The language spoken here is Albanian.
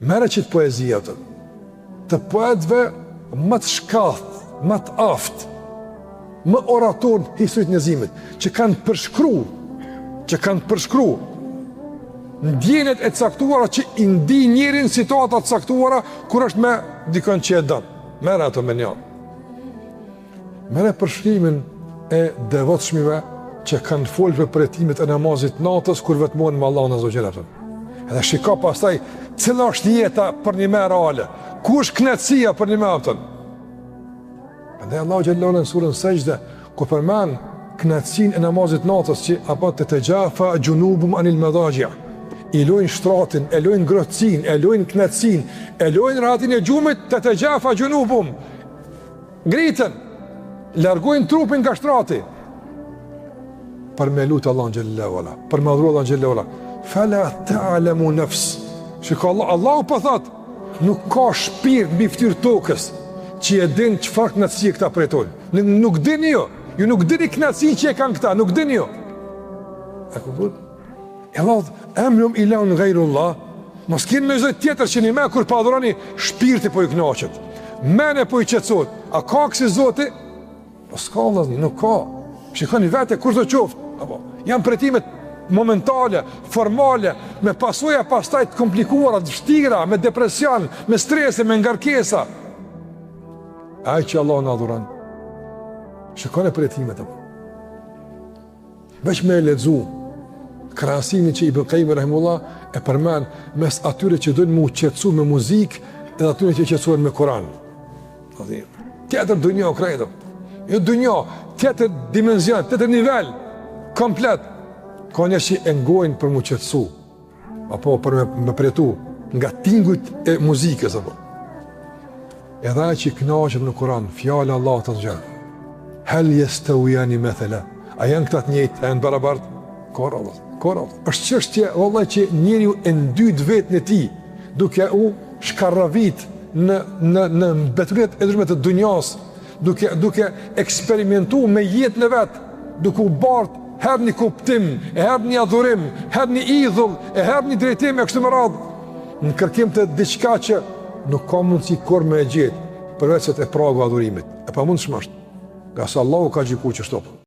Mere që të poezia të poetëve më të shkath, më të aft, më orator në historitë njerëzimit, që kanë përshkru ndjenjet e caktuara që i ndi njerin situata të caktuara kur është me dikon që e dënë. Mere ato me një. Mere përshkrimin e devotshmive që kanë folë për jetimet e namazit natës kur vetmohen me Allahun azza wa jalla. Edhe shiko pastaj cila është jeta për një me reale, ku është knetësia për një me aftën. Andaj Allahu xhallahu në surën Sejdë ku përmend knetësinë e namazit natës që apo të gjafa junubum anil madaji'. I lojnë shtratin, e lojnë ngrohtësinë, e lojnë knetësinë, e lojnë rahatin e gjumit të gjafa junubum. Ngritën, largojnë trupin nga shtrati. Për me lutë Allahun xhallahu ala, për me adhuru Allahun xhallahu ala. Fala ta'lamu nafs. Shiko Allahu po thot, nuk ka shpirt mbi fytyrë tokës që e din çfarë knatësi këta pretojnë. Nuk dini ju nuk dini knatësinë që e kanë këta, nuk dini ju. A kuptot? Allah emrum ilahun ghayrullah, mos keni me zot tjetër që një me kur pa adhuroni shpirti po i kënaqet. Mene po i qetësohet. A ka kësi Zoti? Po s'ka vëllazni, nuk ka. Shikoni vete kur të qoftë, apo janë pretimet momentale, formale, me pasoja pastaj të komplikuara, të vështira, me depresion, me strese, me ngarkesa. Ai që Allah në adhuron. Shikoni pretimet apo. Veç me lexu krahasimin që Ibn Qayyim rahimullah e përmend mes atyre që doin mu qetësu me muzikë edhe atyre që qetësohen me Kur'an. Tjetër dunja o krejtë. Jo dunja, tjetër dimenzion, tjetër nivel, komplet. Ka një që e ngojnë për mu qetësu, apo për me pretu, nga tingujt e muzikës, apo. Edhe që i knaqëm në Kur'an, fjallë Allah të të gjërë. Hel yastawiyan mathala. A janë këta të njëjtë, a janë barabartë? Korallë. Është çështje vallai që njeriu e ndyt vetën e tij, duke u shkarravit në mbeturit e ndryshme të dunjas, duke eksperimentuar me jetën e vet, duke u bart herë një kuptim, herë një adhurim, herë një idhull, herë një drejtim e kështu me radhë, në kërkim të diçka që nuk ka mundësi kur me e gjetë, përveç se të pragu adhurimit. E pamundshëm është, nga sa Allahu ka gjykuar që shtopë.